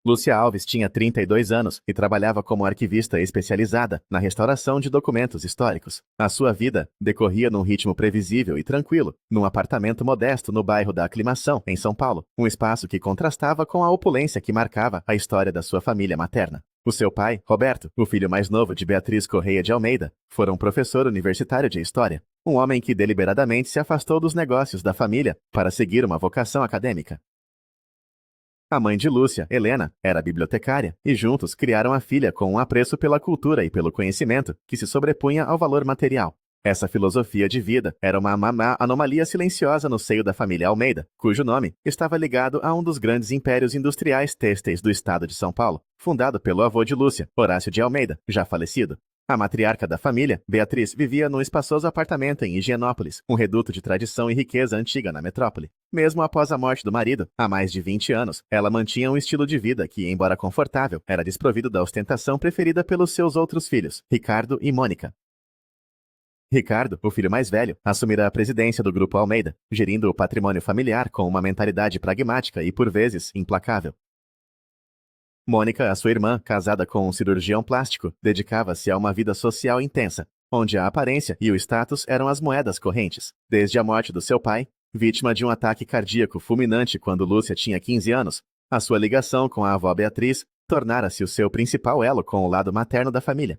Lúcia Alves tinha 32 anos e trabalhava como arquivista especializada na restauração de documentos históricos. A sua vida decorria num ritmo previsível e tranquilo, num apartamento modesto no bairro da Aclimação, em São Paulo, um espaço que contrastava com a opulência que marcava a história da sua família materna. O seu pai, Roberto, o filho mais novo de Beatriz Correia de Almeida, fora um professor universitário de história, um homem que deliberadamente se afastou dos negócios da família para seguir uma vocação acadêmica. A mãe de Lúcia, Helena, era bibliotecária, e juntos criaram a filha com um apreço pela cultura e pelo conhecimento que se sobrepunha ao valor material. Essa filosofia de vida era uma anomalia silenciosa no seio da família Almeida, cujo nome estava ligado a um dos grandes impérios industriais têxteis do estado de São Paulo, fundado pelo avô de Lúcia, Horácio de Almeida, já falecido. A matriarca da família, Beatriz, vivia num espaçoso apartamento em Higienópolis, um reduto de tradição e riqueza antiga na metrópole. Mesmo após a morte do marido, há mais de 20 anos, ela mantinha um estilo de vida que, embora confortável, era desprovido da ostentação preferida pelos seus outros filhos, Ricardo e Mônica. Ricardo, o filho mais velho, assumirá a presidência do Grupo Almeida, gerindo o patrimônio familiar com uma mentalidade pragmática e, por vezes, implacável. Mônica, a sua irmã, casada com um cirurgião plástico, dedicava-se a uma vida social intensa, onde a aparência e o status eram as moedas correntes. Desde a morte do seu pai, vítima de um ataque cardíaco fulminante quando Lúcia tinha 15 anos, a sua ligação com a avó Beatriz tornara-se o seu principal elo com o lado materno da família.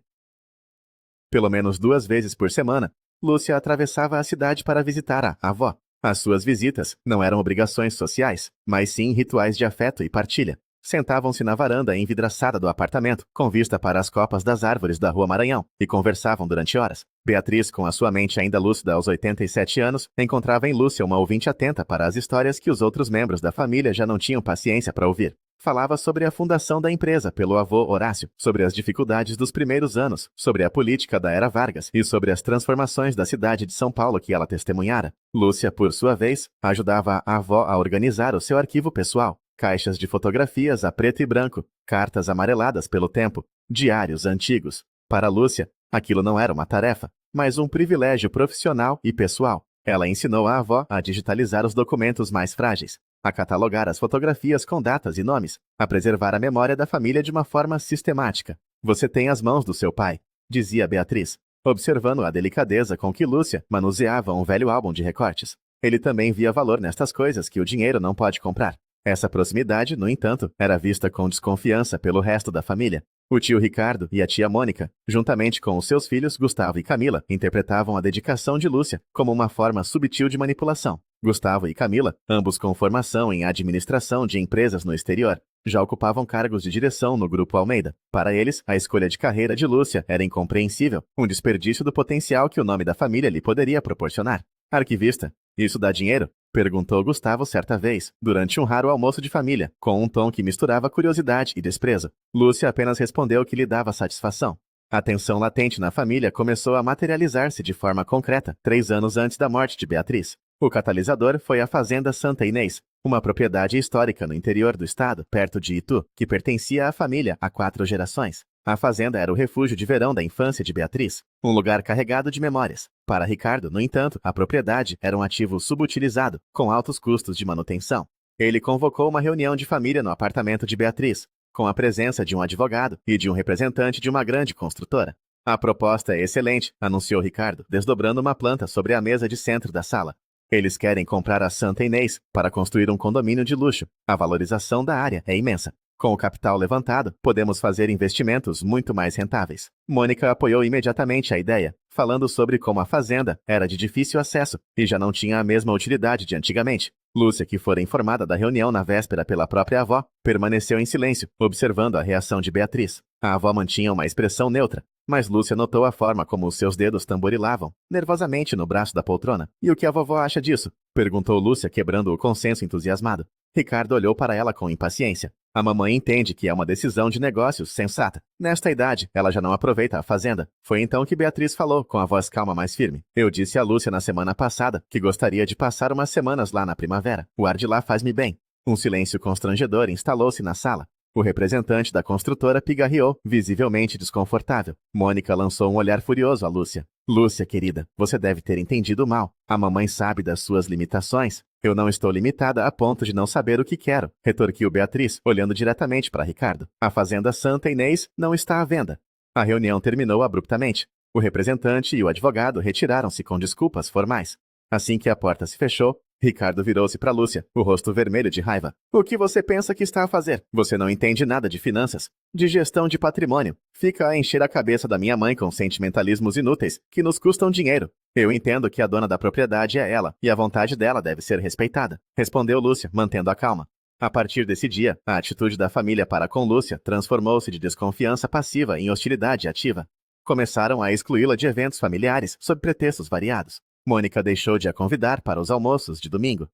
Pelo menos 2 vezes por semana, Lúcia atravessava a cidade para visitar a avó. As suas visitas não eram obrigações sociais, mas sim rituais de afeto e partilha. Sentavam-se na varanda envidraçada do apartamento, com vista para as copas das árvores da Rua Maranhão, e conversavam durante horas. Beatriz, com a sua mente ainda lúcida aos 87 anos, encontrava em Lúcia uma ouvinte atenta para as histórias que os outros membros da família já não tinham paciência para ouvir. Falava sobre a fundação da empresa pelo avô Horácio, sobre as dificuldades dos primeiros anos, sobre a política da era Vargas e sobre as transformações da cidade de São Paulo que ela testemunhara. Lúcia, por sua vez, ajudava a avó a organizar o seu arquivo pessoal. Caixas de fotografias a preto e branco, cartas amareladas pelo tempo, diários antigos. Para Lúcia, aquilo não era uma tarefa, mas um privilégio profissional e pessoal. Ela ensinou a avó a digitalizar os documentos mais frágeis, a catalogar as fotografias com datas e nomes, a preservar a memória da família de uma forma sistemática. Você tem as mãos do seu pai, dizia Beatriz, observando a delicadeza com que Lúcia manuseava um velho álbum de recortes. Ele também via valor nestas coisas que o dinheiro não pode comprar. Essa proximidade, no entanto, era vista com desconfiança pelo resto da família. O tio Ricardo e a tia Mônica, juntamente com os seus filhos Gustavo e Camila, interpretavam a dedicação de Lúcia como uma forma subtil de manipulação. Gustavo e Camila, ambos com formação em administração de empresas no exterior, já ocupavam cargos de direção no Grupo Almeida. Para eles, a escolha de carreira de Lúcia era incompreensível, um desperdício do potencial que o nome da família lhe poderia proporcionar. Arquivista, isso dá dinheiro? Perguntou Gustavo certa vez, durante um raro almoço de família, com um tom que misturava curiosidade e desprezo. Lúcia apenas respondeu que lhe dava satisfação. A tensão latente na família começou a materializar-se de forma concreta 3 anos antes da morte de Beatriz. O catalisador foi a Fazenda Santa Inês, uma propriedade histórica no interior do estado, perto de Itu, que pertencia à família há 4 gerações. A fazenda era o refúgio de verão da infância de Beatriz, um lugar carregado de memórias. Para Ricardo, no entanto, a propriedade era um ativo subutilizado, com altos custos de manutenção. Ele convocou uma reunião de família no apartamento de Beatriz, com a presença de um advogado e de um representante de uma grande construtora. A proposta é excelente, anunciou Ricardo, desdobrando uma planta sobre a mesa de centro da sala. Eles querem comprar a Santa Inês para construir um condomínio de luxo. A valorização da área é imensa. Com o capital levantado, podemos fazer investimentos muito mais rentáveis. Mônica apoiou imediatamente a ideia, falando sobre como a fazenda era de difícil acesso e já não tinha a mesma utilidade de antigamente. Lúcia, que fora informada da reunião na véspera pela própria avó, permaneceu em silêncio, observando a reação de Beatriz. A avó mantinha uma expressão neutra, mas Lúcia notou a forma como os seus dedos tamborilavam, nervosamente no braço da poltrona. E o que a vovó acha disso? Perguntou Lúcia, quebrando o consenso entusiasmado. Ricardo olhou para ela com impaciência. A mamãe entende que é uma decisão de negócios sensata. Nesta idade, ela já não aproveita a fazenda. Foi então que Beatriz falou, com a voz calma mais firme. Eu disse a Lúcia na semana passada que gostaria de passar umas semanas lá na primavera. O ar de lá faz-me bem. Um silêncio constrangedor instalou-se na sala. O representante da construtora pigarreou, visivelmente desconfortável. Mônica lançou um olhar furioso a Lúcia. Lúcia, querida, você deve ter entendido mal. A mamãe sabe das suas limitações. Eu não estou limitada a ponto de não saber o que quero, retorquiu Beatriz, olhando diretamente para Ricardo. A fazenda Santa Inês não está à venda. A reunião terminou abruptamente. O representante e o advogado retiraram-se com desculpas formais. Assim que a porta se fechou, Ricardo virou-se para Lúcia, o rosto vermelho de raiva. O que você pensa que está a fazer? Você não entende nada de finanças, de gestão de patrimônio. Fica a encher a cabeça da minha mãe com sentimentalismos inúteis, que nos custam dinheiro. Eu entendo que a dona da propriedade é ela, e a vontade dela deve ser respeitada, respondeu Lúcia, mantendo a calma. A partir desse dia, a atitude da família para com Lúcia transformou-se de desconfiança passiva em hostilidade ativa. Começaram a excluí-la de eventos familiares sob pretextos variados. Mônica deixou de a convidar para os almoços de domingo.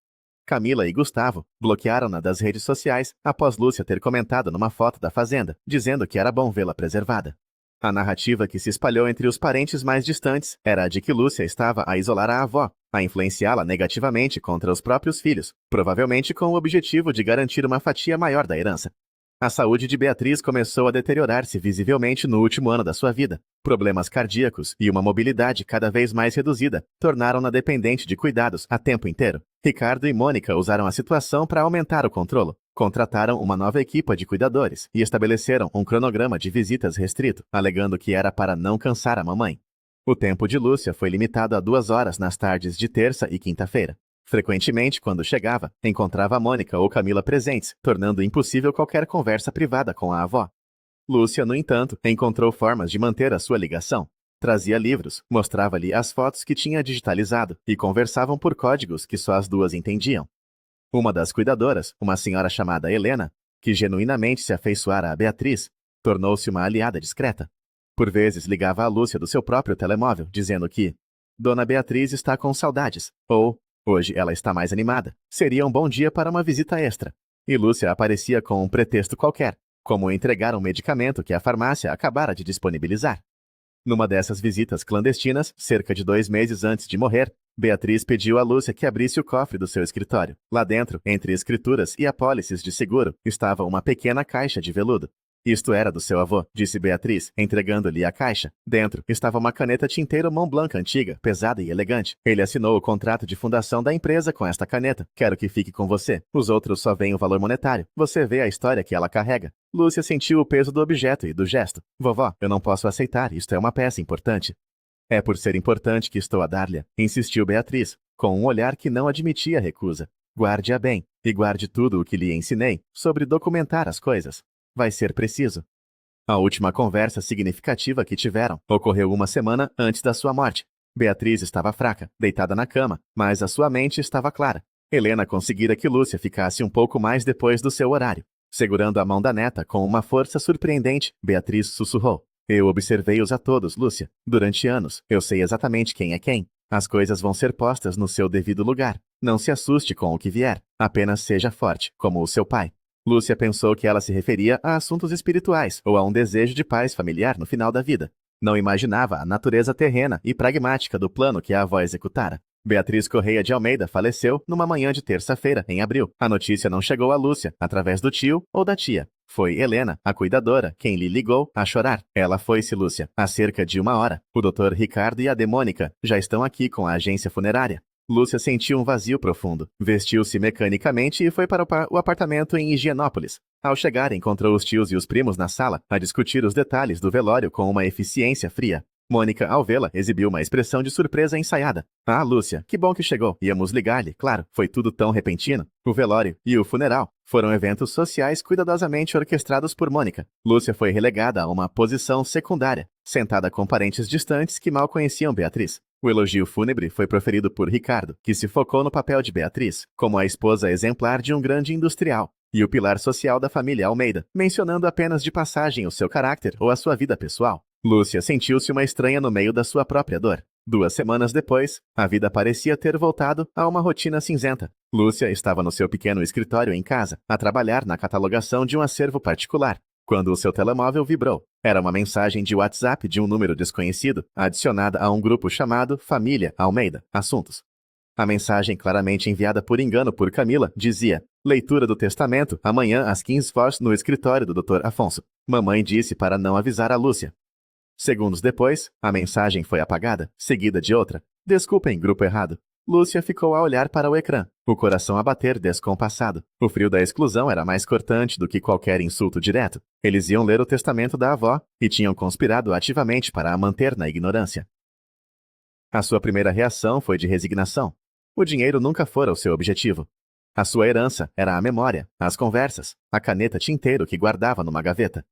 Camila e Gustavo bloquearam-na das redes sociais após Lúcia ter comentado numa foto da fazenda, dizendo que era bom vê-la preservada. A narrativa que se espalhou entre os parentes mais distantes era a de que Lúcia estava a isolar a avó, a influenciá-la negativamente contra os próprios filhos, provavelmente com o objetivo de garantir uma fatia maior da herança. A saúde de Beatriz começou a deteriorar-se visivelmente no último ano da sua vida. Problemas cardíacos e uma mobilidade cada vez mais reduzida tornaram-na dependente de cuidados a tempo inteiro. Ricardo e Mônica usaram a situação para aumentar o controle. Contrataram uma nova equipa de cuidadores e estabeleceram um cronograma de visitas restrito, alegando que era para não cansar a mamãe. O tempo de Lúcia foi limitado a 2 horas nas tardes de terça e quinta-feira. Frequentemente, quando chegava, encontrava Mônica ou Camila presentes, tornando impossível qualquer conversa privada com a avó. Lúcia, no entanto, encontrou formas de manter a sua ligação. Trazia livros, mostrava-lhe as fotos que tinha digitalizado e conversavam por códigos que só as duas entendiam. Uma das cuidadoras, uma senhora chamada Helena, que genuinamente se afeiçoara a Beatriz, tornou-se uma aliada discreta. Por vezes ligava a Lúcia do seu próprio telemóvel, dizendo que Dona Beatriz está com saudades, ou hoje ela está mais animada. Seria um bom dia para uma visita extra. E Lúcia aparecia com um pretexto qualquer, como entregar um medicamento que a farmácia acabara de disponibilizar. Numa dessas visitas clandestinas, cerca de 2 meses antes de morrer, Beatriz pediu a Lúcia que abrisse o cofre do seu escritório. Lá dentro, entre escrituras e apólices de seguro, estava uma pequena caixa de veludo. Isto era do seu avô, disse Beatriz, entregando-lhe a caixa. Dentro estava uma caneta tinteiro Montblanc antiga, pesada e elegante. Ele assinou o contrato de fundação da empresa com esta caneta. Quero que fique com você. Os outros só veem o valor monetário. Você vê a história que ela carrega. Lúcia sentiu o peso do objeto e do gesto. Vovó, eu não posso aceitar, isto é uma peça importante. É por ser importante que estou a dar-lhe, insistiu Beatriz, com um olhar que não admitia recusa. Guarde-a bem, e guarde tudo o que lhe ensinei sobre documentar as coisas. Vai ser preciso. A última conversa significativa que tiveram ocorreu 1 semana antes da sua morte. Beatriz estava fraca, deitada na cama, mas a sua mente estava clara. Helena conseguira que Lúcia ficasse um pouco mais depois do seu horário. Segurando a mão da neta com uma força surpreendente, Beatriz sussurrou. Eu observei-os a todos, Lúcia. Durante anos, eu sei exatamente quem é quem. As coisas vão ser postas no seu devido lugar. Não se assuste com o que vier. Apenas seja forte, como o seu pai. Lúcia pensou que ela se referia a assuntos espirituais ou a um desejo de paz familiar no final da vida. Não imaginava a natureza terrena e pragmática do plano que a avó executara. Beatriz Correia de Almeida faleceu numa manhã de terça-feira, em abril. A notícia não chegou a Lúcia, através do tio ou da tia. Foi Helena, a cuidadora, quem lhe ligou a chorar. Ela foi-se, Lúcia, há cerca de 1 hora. O Dr. Ricardo e a Demônica já estão aqui com a agência funerária. Lúcia sentiu um vazio profundo. Vestiu-se mecanicamente e foi para o apartamento em Higienópolis. Ao chegar, encontrou os tios e os primos na sala, a discutir os detalhes do velório com uma eficiência fria. Mônica, ao vê-la, exibiu uma expressão de surpresa ensaiada. Ah, Lúcia, que bom que chegou. Íamos ligar-lhe, claro, foi tudo tão repentino. O velório e o funeral foram eventos sociais cuidadosamente orquestrados por Mônica. Lúcia foi relegada a uma posição secundária, sentada com parentes distantes que mal conheciam Beatriz. O elogio fúnebre foi proferido por Ricardo, que se focou no papel de Beatriz, como a esposa exemplar de um grande industrial, e o pilar social da família Almeida, mencionando apenas de passagem o seu caráter ou a sua vida pessoal. Lúcia sentiu-se uma estranha no meio da sua própria dor. 2 semanas depois, a vida parecia ter voltado a uma rotina cinzenta. Lúcia estava no seu pequeno escritório em casa, a trabalhar na catalogação de um acervo particular, quando o seu telemóvel vibrou. Era uma mensagem de WhatsApp de um número desconhecido, adicionada a um grupo chamado Família Almeida, Assuntos. A mensagem, claramente enviada por engano por Camila, dizia: leitura do testamento, amanhã às 15 horas no escritório do Dr. Afonso. Mamãe disse para não avisar a Lúcia. Segundos depois, a mensagem foi apagada, seguida de outra. Desculpem, grupo errado. Lúcia ficou a olhar para o ecrã, o coração a bater descompassado. O frio da exclusão era mais cortante do que qualquer insulto direto. Eles iam ler o testamento da avó e tinham conspirado ativamente para a manter na ignorância. A sua primeira reação foi de resignação. O dinheiro nunca fora o seu objetivo. A sua herança era a memória, as conversas, a caneta tinteiro que guardava numa gaveta.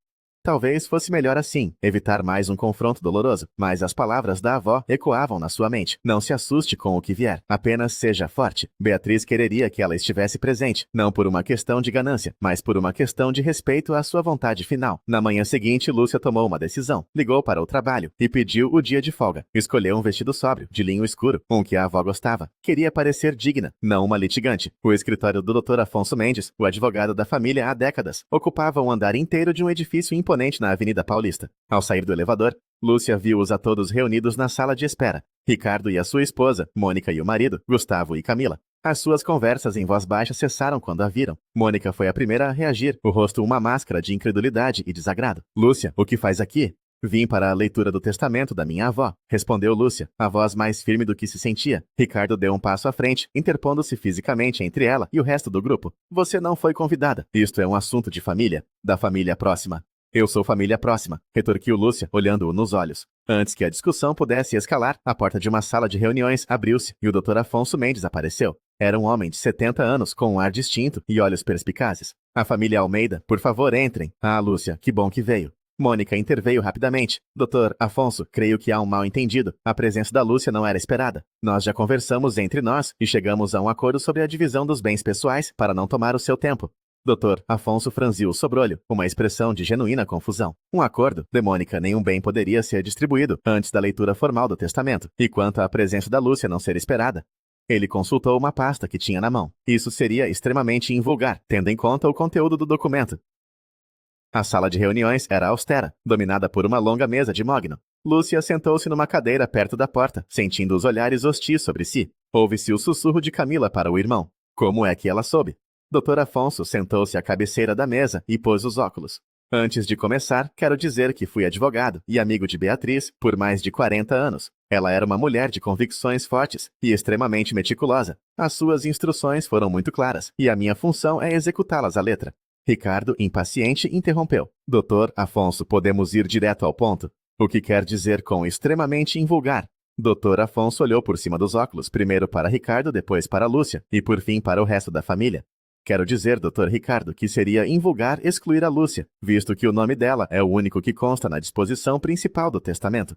Talvez fosse melhor assim, evitar mais um confronto doloroso, mas as palavras da avó ecoavam na sua mente. Não se assuste com o que vier, apenas seja forte. Beatriz quereria que ela estivesse presente, não por uma questão de ganância, mas por uma questão de respeito à sua vontade final. Na manhã seguinte, Lúcia tomou uma decisão. Ligou para o trabalho e pediu o dia de folga. Escolheu um vestido sóbrio, de linho escuro, um que a avó gostava. Queria parecer digna, não uma litigante. O escritório do Dr. Afonso Mendes, o advogado da família há décadas, ocupava um andar inteiro de um edifício imponente na Avenida Paulista. Ao sair do elevador, Lúcia viu-os a todos reunidos na sala de espera. Ricardo e a sua esposa, Mônica e o marido, Gustavo e Camila. As suas conversas em voz baixa cessaram quando a viram. Mônica foi a primeira a reagir, o rosto uma máscara de incredulidade e desagrado. Lúcia, o que faz aqui? Vim para a leitura do testamento da minha avó, respondeu Lúcia, a voz mais firme do que se sentia. Ricardo deu um passo à frente, interpondo-se fisicamente entre ela e o resto do grupo. Você não foi convidada. Isto é um assunto de família, da família próxima. Eu sou família próxima, retorquiu Lúcia, olhando-o nos olhos. Antes que a discussão pudesse escalar, a porta de uma sala de reuniões abriu-se e o Dr. Afonso Mendes apareceu. Era um homem de 70 anos, com um ar distinto e olhos perspicazes. A família Almeida, por favor, entrem. Ah, Lúcia, que bom que veio. Mônica interveio rapidamente. Doutor Afonso, creio que há um mal-entendido. A presença da Lúcia não era esperada. Nós já conversamos entre nós e chegamos a um acordo sobre a divisão dos bens pessoais para não tomar o seu tempo. Dr. Afonso franziu o sobrolho, uma expressão de genuína confusão. Um acordo, de Mônica, nenhum bem poderia ser distribuído antes da leitura formal do testamento, e quanto à presença da Lúcia não ser esperada. Ele consultou uma pasta que tinha na mão. Isso seria extremamente invulgar, tendo em conta o conteúdo do documento. A sala de reuniões era austera, dominada por uma longa mesa de mogno. Lúcia sentou-se numa cadeira perto da porta, sentindo os olhares hostis sobre si. Ouve-se o sussurro de Camila para o irmão. Como é que ela soube? Dr. Afonso sentou-se à cabeceira da mesa e pôs os óculos. Antes de começar, quero dizer que fui advogado e amigo de Beatriz por mais de 40 anos. Ela era uma mulher de convicções fortes e extremamente meticulosa. As suas instruções foram muito claras e a minha função é executá-las à letra. Ricardo, impaciente, interrompeu. Dr. Afonso, podemos ir direto ao ponto? O que quer dizer com extremamente invulgar? Dr. Afonso olhou por cima dos óculos, primeiro para Ricardo, depois para Lúcia e por fim para o resto da família. Quero dizer, Dr. Ricardo, que seria invulgar excluir a Lúcia, visto que o nome dela é o único que consta na disposição principal do testamento.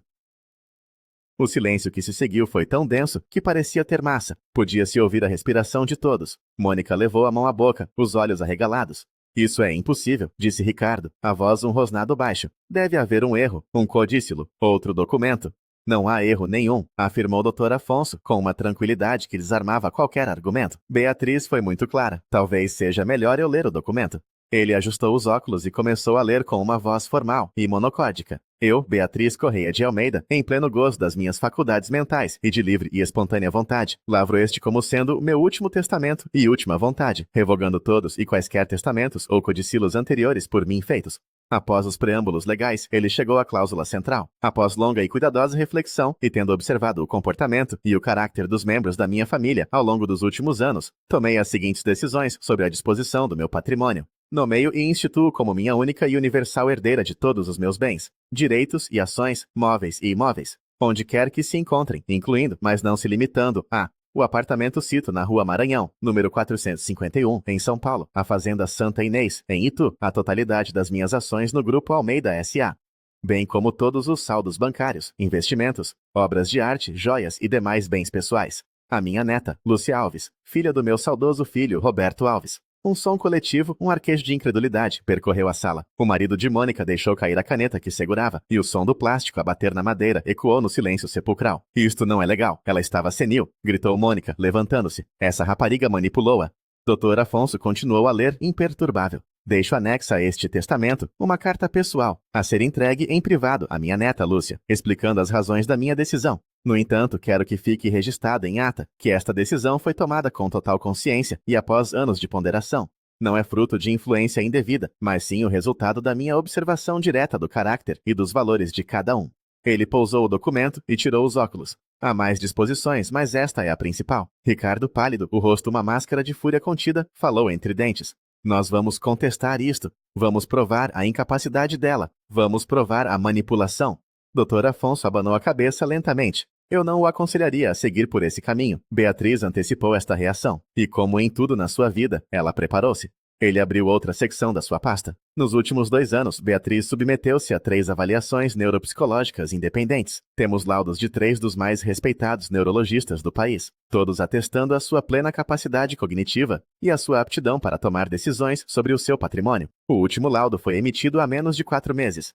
O silêncio que se seguiu foi tão denso que parecia ter massa. Podia-se ouvir a respiração de todos. Mônica levou a mão à boca, os olhos arregalados. Isso é impossível, disse Ricardo, a voz um rosnado baixo. Deve haver um erro, um codícilo, outro documento. Não há erro nenhum, afirmou o Dr. Afonso, com uma tranquilidade que desarmava qualquer argumento. Beatriz foi muito clara. Talvez seja melhor eu ler o documento. Ele ajustou os óculos e começou a ler com uma voz formal e monocórdica. Eu, Beatriz Correia de Almeida, em pleno gozo das minhas faculdades mentais e de livre e espontânea vontade, lavro este como sendo meu último testamento e última vontade, revogando todos e quaisquer testamentos ou codicilos anteriores por mim feitos. Após os preâmbulos legais, ele chegou à cláusula central. Após longa e cuidadosa reflexão, e tendo observado o comportamento e o caráter dos membros da minha família ao longo dos últimos anos, tomei as seguintes decisões sobre a disposição do meu patrimônio. Nomeio e instituo como minha única e universal herdeira de todos os meus bens, direitos e ações, móveis e imóveis, onde quer que se encontrem, incluindo, mas não se limitando a o apartamento Cito na Rua Maranhão, número 451, em São Paulo, a Fazenda Santa Inês, em Itu, a totalidade das minhas ações no Grupo Almeida S.A., bem como todos os saldos bancários, investimentos, obras de arte, joias e demais bens pessoais. A minha neta, Lúcia Alves, filha do meu saudoso filho, Roberto Alves. Um som coletivo, um arquejo de incredulidade, percorreu a sala. O marido de Mônica deixou cair a caneta que segurava, e o som do plástico a bater na madeira ecoou no silêncio sepulcral. Isto não é legal. Ela estava senil, gritou Mônica, levantando-se. Essa rapariga manipulou-a. Dr. Afonso continuou a ler, imperturbável. Deixo anexa a este testamento uma carta pessoal, a ser entregue em privado à minha neta Lúcia, explicando as razões da minha decisão. No entanto, quero que fique registrado em ata que esta decisão foi tomada com total consciência e após anos de ponderação. Não é fruto de influência indevida, mas sim o resultado da minha observação direta do caráter e dos valores de cada um. Ele pousou o documento e tirou os óculos. Há mais disposições, mas esta é a principal. Ricardo, pálido, o rosto uma máscara de fúria contida, falou entre dentes. Nós vamos contestar isto. Vamos provar a incapacidade dela. Vamos provar a manipulação. Dr. Afonso abanou a cabeça lentamente. Eu não o aconselharia a seguir por esse caminho. Beatriz antecipou esta reação. E como em tudo na sua vida, ela preparou-se. Ele abriu outra secção da sua pasta. Nos últimos 2 anos, Beatriz submeteu-se a 3 avaliações neuropsicológicas independentes. Temos laudos de 3 dos mais respeitados neurologistas do país, todos atestando a sua plena capacidade cognitiva e a sua aptidão para tomar decisões sobre o seu patrimônio. O último laudo foi emitido há menos de 4 meses.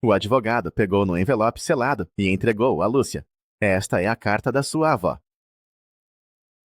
O advogado pegou no envelope selado e entregou a Lúcia. Esta é a carta da sua avó.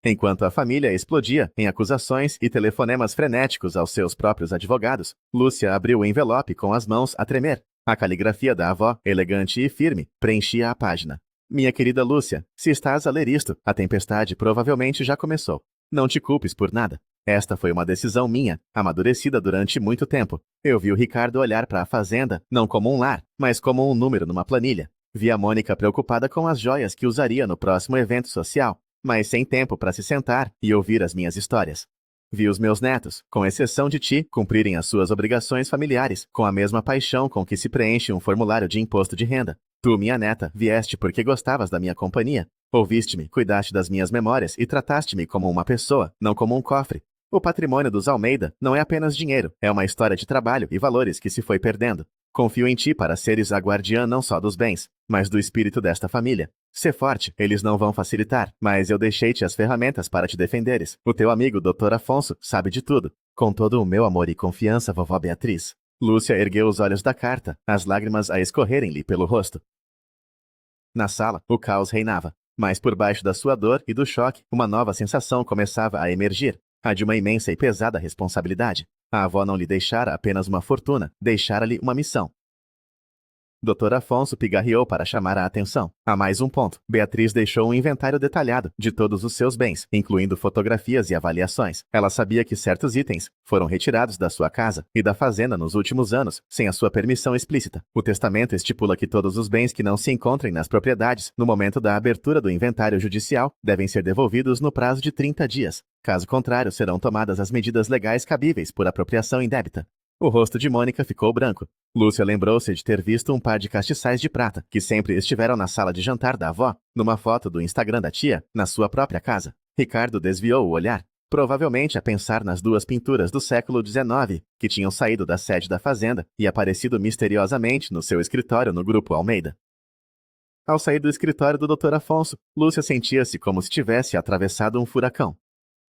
Enquanto a família explodia em acusações e telefonemas frenéticos aos seus próprios advogados, Lúcia abriu o envelope com as mãos a tremer. A caligrafia da avó, elegante e firme, preenchia a página. Minha querida Lúcia, se estás a ler isto, a tempestade provavelmente já começou. Não te culpes por nada. Esta foi uma decisão minha, amadurecida durante muito tempo. Eu vi o Ricardo olhar para a fazenda, não como um lar, mas como um número numa planilha. Vi a Mônica preocupada com as joias que usaria no próximo evento social, mas sem tempo para se sentar e ouvir as minhas histórias. Vi os meus netos, com exceção de ti, cumprirem as suas obrigações familiares, com a mesma paixão com que se preenche um formulário de imposto de renda. Tu, minha neta, vieste porque gostavas da minha companhia. Ouviste-me, cuidaste das minhas memórias e trataste-me como uma pessoa, não como um cofre. O patrimônio dos Almeida não é apenas dinheiro, é uma história de trabalho e valores que se foi perdendo. Confio em ti para seres a guardiã não só dos bens, mas do espírito desta família. Sê forte, eles não vão facilitar, mas eu deixei-te as ferramentas para te defenderes. O teu amigo, Dr. Afonso, sabe de tudo. Com todo o meu amor e confiança, vovó Beatriz. Lúcia ergueu os olhos da carta, as lágrimas a escorrerem-lhe pelo rosto. Na sala, o caos reinava, mas por baixo da sua dor e do choque, uma nova sensação começava a emergir, a de uma imensa e pesada responsabilidade. A avó não lhe deixara apenas uma fortuna, deixara-lhe uma missão. Dr. Afonso pigarreou para chamar a atenção. Há mais um ponto. Beatriz deixou um inventário detalhado de todos os seus bens, incluindo fotografias e avaliações. Ela sabia que certos itens foram retirados da sua casa e da fazenda nos últimos anos, sem a sua permissão explícita. O testamento estipula que todos os bens que não se encontrem nas propriedades no momento da abertura do inventário judicial devem ser devolvidos no prazo de 30 dias. Caso contrário, serão tomadas as medidas legais cabíveis por apropriação indébita. O rosto de Mônica ficou branco. Lúcia lembrou-se de ter visto um par de castiçais de prata, que sempre estiveram na sala de jantar da avó, numa foto do Instagram da tia, na sua própria casa. Ricardo desviou o olhar, provavelmente a pensar nas 2 pinturas do século XIX, que tinham saído da sede da fazenda e aparecido misteriosamente no seu escritório no Grupo Almeida. Ao sair do escritório do Dr. Afonso, Lúcia sentia-se como se tivesse atravessado um furacão.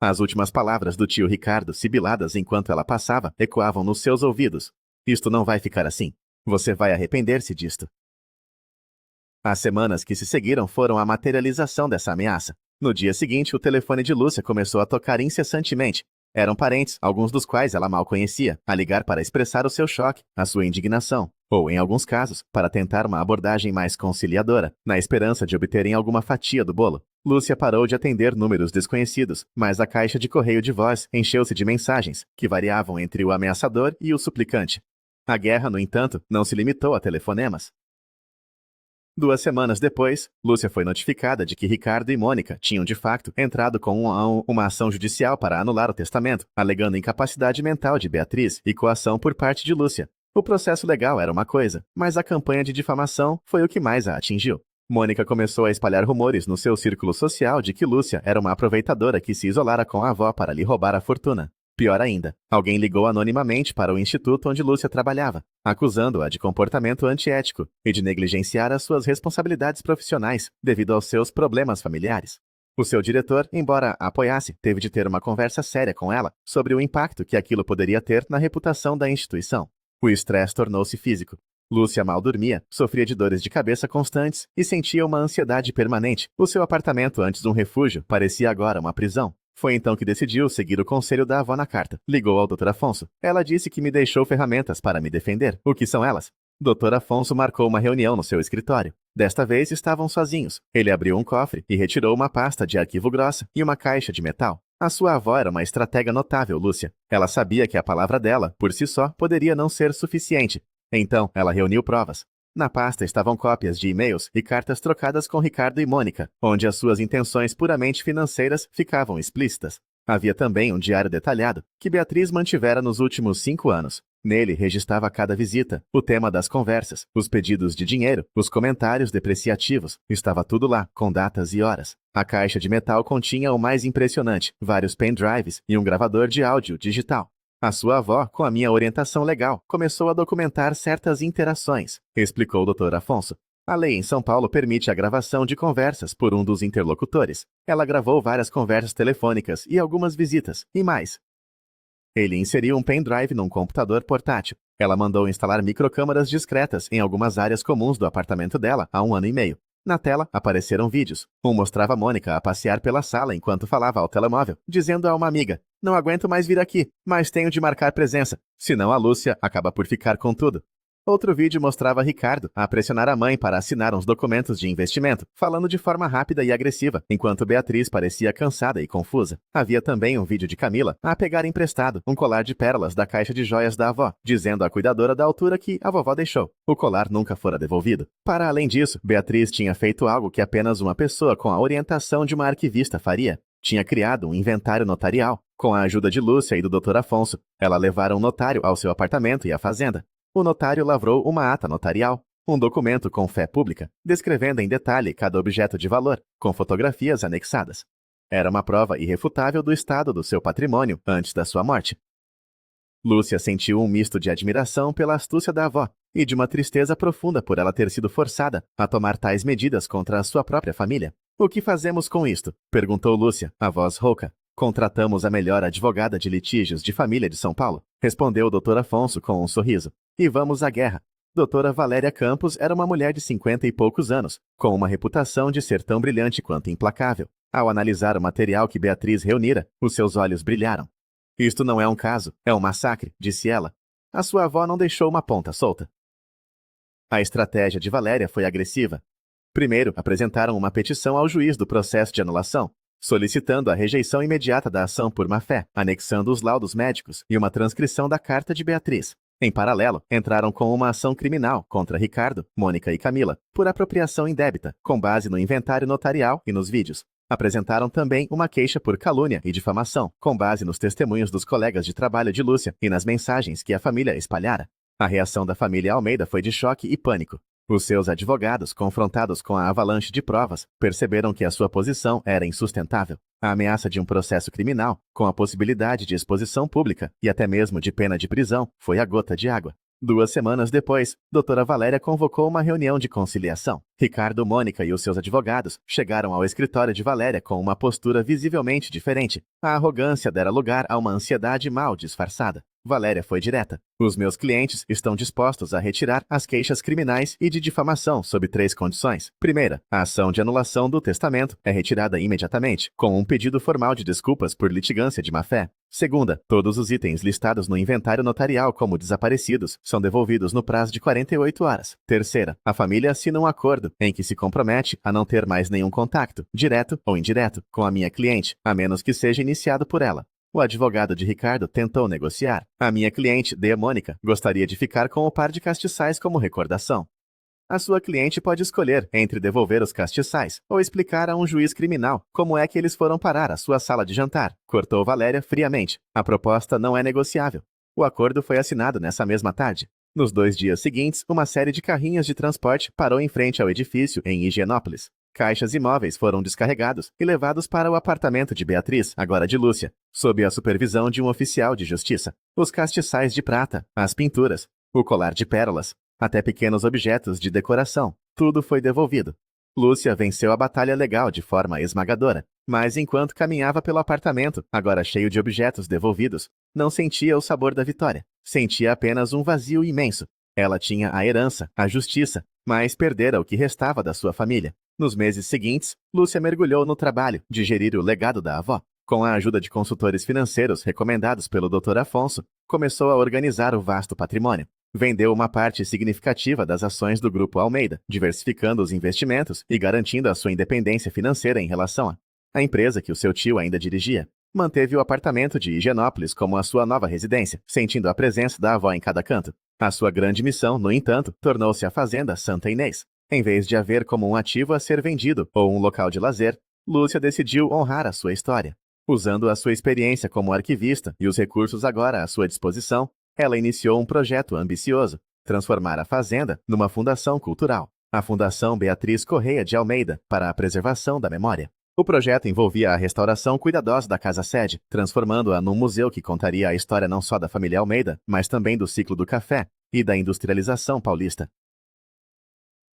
As últimas palavras do tio Ricardo, sibiladas enquanto ela passava, ecoavam nos seus ouvidos. Isto não vai ficar assim. Você vai arrepender-se disto. As semanas que se seguiram foram a materialização dessa ameaça. No dia seguinte, o telefone de Lúcia começou a tocar incessantemente. Eram parentes, alguns dos quais ela mal conhecia, a ligar para expressar o seu choque, a sua indignação, ou, em alguns casos, para tentar uma abordagem mais conciliadora, na esperança de obterem alguma fatia do bolo. Lúcia parou de atender números desconhecidos, mas a caixa de correio de voz encheu-se de mensagens, que variavam entre o ameaçador e o suplicante. A guerra, no entanto, não se limitou a telefonemas. 2 semanas depois, Lúcia foi notificada de que Ricardo e Mônica tinham de facto entrado com uma ação judicial para anular o testamento, alegando incapacidade mental de Beatriz e coação por parte de Lúcia. O processo legal era uma coisa, mas a campanha de difamação foi o que mais a atingiu. Mônica começou a espalhar rumores no seu círculo social de que Lúcia era uma aproveitadora que se isolara com a avó para lhe roubar a fortuna. Pior ainda, alguém ligou anonimamente para o instituto onde Lúcia trabalhava, acusando-a de comportamento antiético e de negligenciar as suas responsabilidades profissionais devido aos seus problemas familiares. O seu diretor, embora a apoiasse, teve de ter uma conversa séria com ela sobre o impacto que aquilo poderia ter na reputação da instituição. O estresse tornou-se físico. Lúcia mal dormia, sofria de dores de cabeça constantes e sentia uma ansiedade permanente. O seu apartamento, antes um refúgio, parecia agora uma prisão. Foi então que decidiu seguir o conselho da avó na carta. Ligou ao Dr. Afonso. Ela disse que me deixou ferramentas para me defender. O que são elas? Dr. Afonso marcou uma reunião no seu escritório. Desta vez estavam sozinhos. Ele abriu um cofre e retirou uma pasta de arquivo grossa e uma caixa de metal. A sua avó era uma estratega notável, Lúcia. Ela sabia que a palavra dela, por si só, poderia não ser suficiente. Então, ela reuniu provas. Na pasta estavam cópias de e-mails e cartas trocadas com Ricardo e Mônica, onde as suas intenções puramente financeiras ficavam explícitas. Havia também um diário detalhado, que Beatriz mantivera nos últimos 5 anos. Nele registrava cada visita, o tema das conversas, os pedidos de dinheiro, os comentários depreciativos. Estava tudo lá, com datas e horas. A caixa de metal continha o mais impressionante, vários pendrives e um gravador de áudio digital. A sua avó, com a minha orientação legal, começou a documentar certas interações, explicou o Dr. Afonso. A lei em São Paulo permite a gravação de conversas por um dos interlocutores. Ela gravou várias conversas telefônicas e algumas visitas, e mais. Ele inseriu um pendrive num computador portátil. Ela mandou instalar microcâmeras discretas em algumas áreas comuns do apartamento dela há 1 ano e meio. Na tela, apareceram vídeos. Um mostrava Mônica a passear pela sala enquanto falava ao telemóvel, dizendo a uma amiga: "Não aguento mais vir aqui, mas tenho de marcar presença, senão a Lúcia acaba por ficar com tudo." Outro vídeo mostrava Ricardo a pressionar a mãe para assinar uns documentos de investimento, falando de forma rápida e agressiva, enquanto Beatriz parecia cansada e confusa. Havia também um vídeo de Camila a pegar emprestado um colar de pérolas da caixa de joias da avó, dizendo à cuidadora da altura que a vovó deixou. O colar nunca fora devolvido. Para além disso, Beatriz tinha feito algo que apenas uma pessoa com a orientação de uma arquivista faria. Tinha criado um inventário notarial. Com a ajuda de Lúcia e do Dr. Afonso, ela levaram um notário ao seu apartamento e à fazenda. O notário lavrou uma ata notarial, um documento com fé pública, descrevendo em detalhe cada objeto de valor, com fotografias anexadas. Era uma prova irrefutável do estado do seu patrimônio antes da sua morte. Lúcia sentiu um misto de admiração pela astúcia da avó e de uma tristeza profunda por ela ter sido forçada a tomar tais medidas contra a sua própria família. "O que fazemos com isto?" perguntou Lúcia, a voz rouca. "Contratamos a melhor advogada de litígios de família de São Paulo", respondeu o Dr. Afonso com um sorriso. "E vamos à guerra." Doutora Valéria Campos era uma mulher de 50 e poucos anos, com uma reputação de ser tão brilhante quanto implacável. Ao analisar o material que Beatriz reunira, os seus olhos brilharam. "Isto não é um caso, é um massacre", disse ela. A sua avó não deixou uma ponta solta. A estratégia de Valéria foi agressiva. Primeiro, apresentaram uma petição ao juiz do processo de anulação, solicitando a rejeição imediata da ação por má-fé, anexando os laudos médicos e uma transcrição da carta de Beatriz. Em paralelo, entraram com uma ação criminal contra Ricardo, Mônica e Camila, por apropriação indébita, com base no inventário notarial e nos vídeos. Apresentaram também uma queixa por calúnia e difamação, com base nos testemunhos dos colegas de trabalho de Lúcia e nas mensagens que a família espalhara. A reação da família Almeida foi de choque e pânico. Os seus advogados, confrontados com a avalanche de provas, perceberam que a sua posição era insustentável. A ameaça de um processo criminal, com a possibilidade de exposição pública e até mesmo de pena de prisão, foi a gota de água. 2 semanas depois, doutora Valéria convocou uma reunião de conciliação. Ricardo, Mônica e os seus advogados chegaram ao escritório de Valéria com uma postura visivelmente diferente. A arrogância dera lugar a uma ansiedade mal disfarçada. Valéria foi direta. "Os meus clientes estão dispostos a retirar as queixas criminais e de difamação sob 3 condições. Primeira, a ação de anulação do testamento é retirada imediatamente, com um pedido formal de desculpas por litigância de má-fé. Segunda, todos os itens listados no inventário notarial como desaparecidos são devolvidos no prazo de 48 horas. Terceira, a família assina um acordo em que se compromete a não ter mais nenhum contato, direto ou indireto, com a minha cliente, a menos que seja iniciado por ela." O advogado de Ricardo tentou negociar. "A minha cliente, Dea Mônica, gostaria de ficar com o par de castiçais como recordação." A sua cliente pode escolher entre devolver os castiçais ou explicar a um juiz criminal como é que eles foram parar à sua sala de jantar, cortou Valéria friamente. "A proposta não é negociável." O acordo foi assinado nessa mesma tarde. Nos 2 dias seguintes, uma série de carrinhas de transporte parou em frente ao edifício em Higienópolis. Caixas e móveis foram descarregados e levados para o apartamento de Beatriz, agora de Lúcia, sob a supervisão de um oficial de justiça. Os castiçais de prata, as pinturas, o colar de pérolas, até pequenos objetos de decoração, tudo foi devolvido. Lúcia venceu a batalha legal de forma esmagadora, mas enquanto caminhava pelo apartamento, agora cheio de objetos devolvidos, não sentia o sabor da vitória. Sentia apenas um vazio imenso. Ela tinha a herança, a justiça, mas perdera o que restava da sua família. Nos meses seguintes, Lúcia mergulhou no trabalho de gerir o legado da avó. Com a ajuda de consultores financeiros recomendados pelo Dr. Afonso, começou a organizar o vasto patrimônio. Vendeu uma parte significativa das ações do Grupo Almeida, diversificando os investimentos e garantindo a sua independência financeira em relação à empresa que o seu tio ainda dirigia. Manteve o apartamento de Higienópolis como a sua nova residência, sentindo a presença da avó em cada canto. A sua grande missão, no entanto, tornou-se a Fazenda Santa Inês. Em vez de a ver como um ativo a ser vendido ou um local de lazer, Lúcia decidiu honrar a sua história. Usando a sua experiência como arquivista e os recursos agora à sua disposição, ela iniciou um projeto ambicioso: transformar a Fazenda numa fundação cultural, a Fundação Beatriz Correia de Almeida para a Preservação da Memória. O projeto envolvia a restauração cuidadosa da casa-sede, transformando-a num museu que contaria a história não só da família Almeida, mas também do ciclo do café e da industrialização paulista.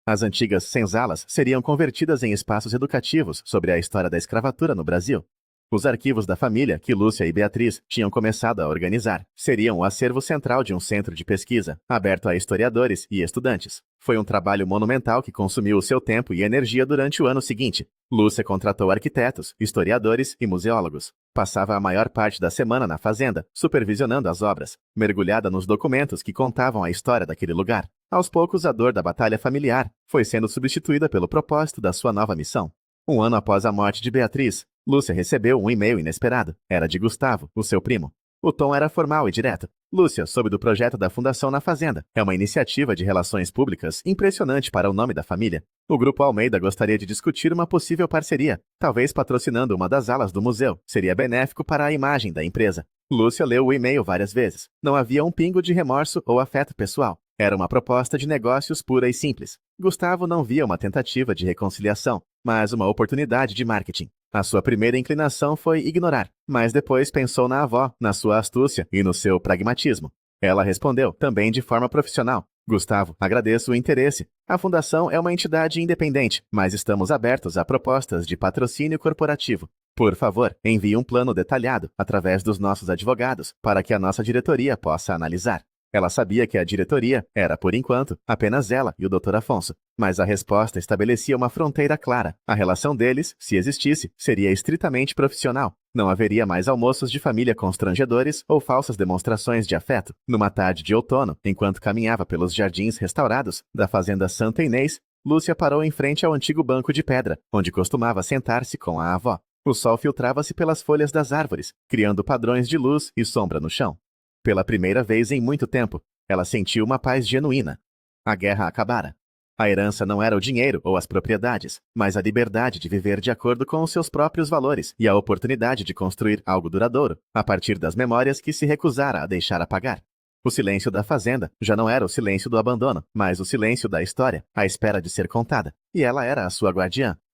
As antigas senzalas seriam convertidas em espaços educativos sobre a história da escravatura no Brasil. Os arquivos da família, que Lúcia e Beatriz tinham começado a organizar, seriam o acervo central de um centro de pesquisa, aberto a historiadores e estudantes. Foi um trabalho monumental que consumiu o seu tempo e energia durante o ano seguinte. Lúcia contratou arquitetos, historiadores e museólogos. Passava a maior parte da semana na fazenda, supervisionando as obras, mergulhada nos documentos que contavam a história daquele lugar. Aos poucos, a dor da batalha familiar foi sendo substituída pelo propósito da sua nova missão. Um ano após a morte de Beatriz, Lúcia recebeu um e-mail inesperado. Era de Gustavo, o seu primo. O tom era formal e direto. Lúcia soube do projeto da Fundação na Fazenda. É uma iniciativa de relações públicas impressionante para o nome da família. O Grupo Almeida gostaria de discutir uma possível parceria, talvez patrocinando uma das alas do museu. Seria benéfico para a imagem da empresa. Lúcia leu o e-mail várias vezes. Não havia um pingo de remorso ou afeto pessoal. Era uma proposta de negócios pura e simples. Gustavo não via uma tentativa de reconciliação, mas uma oportunidade de marketing. A sua primeira inclinação foi ignorar, mas depois pensou na avó, na sua astúcia e no seu pragmatismo. Ela respondeu, também de forma profissional: Gustavo, agradeço o interesse. A fundação é uma entidade independente, mas estamos abertos a propostas de patrocínio corporativo. Por favor, envie um plano detalhado, através dos nossos advogados, para que a nossa diretoria possa analisar. Ela sabia que a diretoria era, por enquanto, apenas ela e o Dr. Afonso, mas a resposta estabelecia uma fronteira clara. A relação deles, se existisse, seria estritamente profissional. Não haveria mais almoços de família constrangedores ou falsas demonstrações de afeto. Numa tarde de outono, enquanto caminhava pelos jardins restaurados da Fazenda Santa Inês, Lúcia parou em frente ao antigo banco de pedra, onde costumava sentar-se com a avó. O sol filtrava-se pelas folhas das árvores, criando padrões de luz e sombra no chão. Pela primeira vez em muito tempo, ela sentiu uma paz genuína. A guerra acabara. A herança não era o dinheiro ou as propriedades, mas a liberdade de viver de acordo com os seus próprios valores e a oportunidade de construir algo duradouro, a partir das memórias que se recusara a deixar apagar. O silêncio da fazenda já não era o silêncio do abandono, mas o silêncio da história, à espera de ser contada. E ela era a sua guardiã.